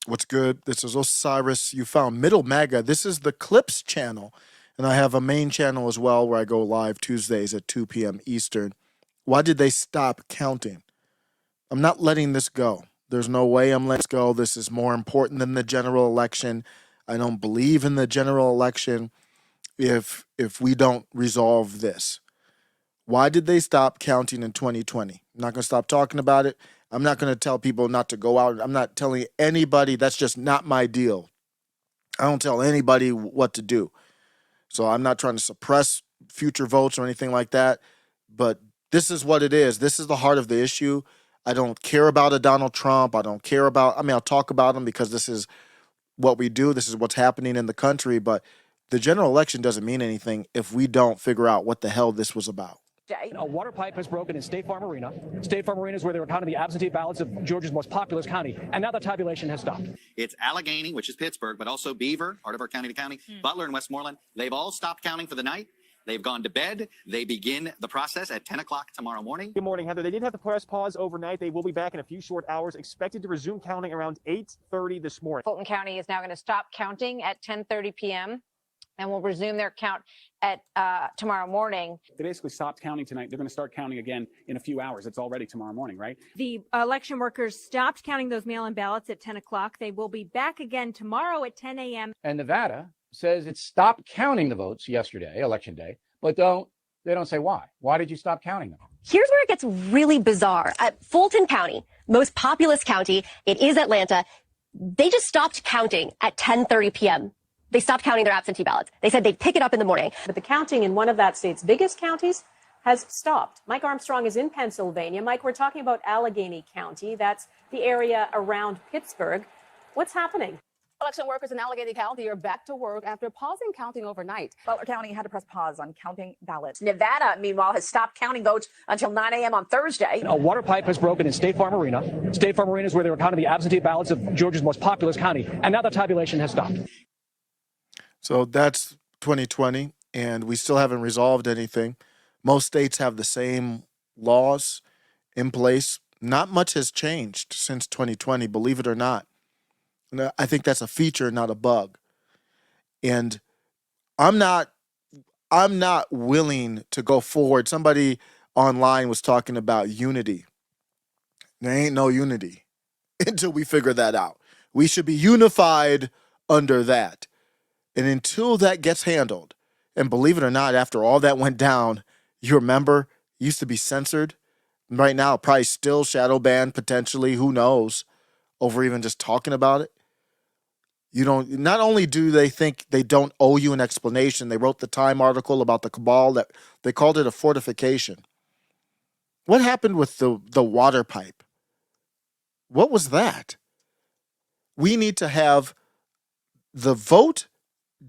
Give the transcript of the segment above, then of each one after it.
What's good? This is Osiris. You found Middle MAGA. This is the Clips channel. And I have a main channel as well where I go live Tuesdays at 2 p.m. Eastern. Why did they stop counting? I'm not letting this go. There's no way I'm letting this go. This is more important than the general election. I don't believe in the general election if we don't resolve this. Why did they stop counting in 2020? I'm not going to stop talking about it. I'm not going to tell people not to go out. I'm not telling anybody. That's just not my deal. I don't tell anybody what to do. So I'm not trying to suppress future votes or anything like that. But this is what it is. This is the heart of the issue. I don't care about a Donald Trump. I don't care about, I'll talk about him because this is what we do. This is what's happening in the country. But the general election doesn't mean anything if we don't figure out what the hell this was about. A water pipe has broken in State Farm Arena. State Farm Arena is where they were counting the absentee ballots of Georgia's most populous county, and now the tabulation has stopped. It's Allegheny, which is Pittsburgh, but also Beaver, part of our county to county, Butler and Westmoreland. They've all stopped counting for the night. They've gone to bed. They begin the process at 10 o'clock tomorrow morning. Good morning, Heather. They did have to press pause overnight. They will be back in a few short hours, expected to resume counting around 8:30 this morning. Fulton County is now going to stop counting at 10:30 p.m. and will resume their count at tomorrow morning. They basically stopped counting tonight. They're going to start counting again in a few hours. It's already tomorrow morning, right? The election workers stopped counting those mail-in ballots at 10 o'clock. They will be back again tomorrow at 10 a.m. And Nevada says it stopped counting the votes yesterday, election day, but they don't say why. Why did you stop counting them? Here's where it gets really bizarre. Fulton County, most populous county, it is Atlanta. They just stopped counting at 10:30 p.m. They stopped counting their absentee ballots. They said they'd pick it up in the morning. But the counting in one of that state's biggest counties has stopped. Mike Armstrong is in Pennsylvania. Mike, we're talking about Allegheny County. That's the area around Pittsburgh. What's happening? Election workers in Allegheny County are back to work after pausing counting overnight. Butler County had to press pause on counting ballots. Nevada, meanwhile, has stopped counting votes until 9 a.m. on Thursday. A water pipe has broken in State Farm Arena. State Farm Arena is where they were counting the absentee ballots of Georgia's most populous county, and now the tabulation has stopped. So that's 2020, and we still haven't resolved anything. Most states have the same laws in place. Not much has changed since 2020, believe it or not. And I think that's a feature, not a bug. And I'm not willing to go forward. Somebody online was talking about unity. There ain't no unity until we figure that out. We should be unified under that. And until that gets handled, and believe it or not, after all that went down, you remember, it used to be censored. Right now, probably still shadow banned, potentially, who knows, over even just talking about it. Not only do they think they don't owe you an explanation, they wrote the Time article about the cabal that they called it a fortification. What happened with the water pipe? What was that? We need to have the vote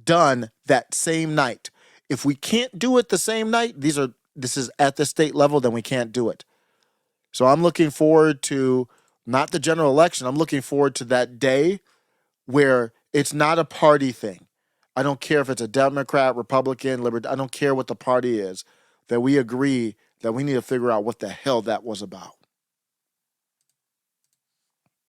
done that same night. If we can't do it the same night, this is at the state level, then we can't do it. So I'm looking forward to not the general election. I'm looking forward to that day where it's not a party thing. I don't care if it's a Democrat, Republican, Libertarian. I don't care what the party is, that we agree that we need to figure out what the hell that was about.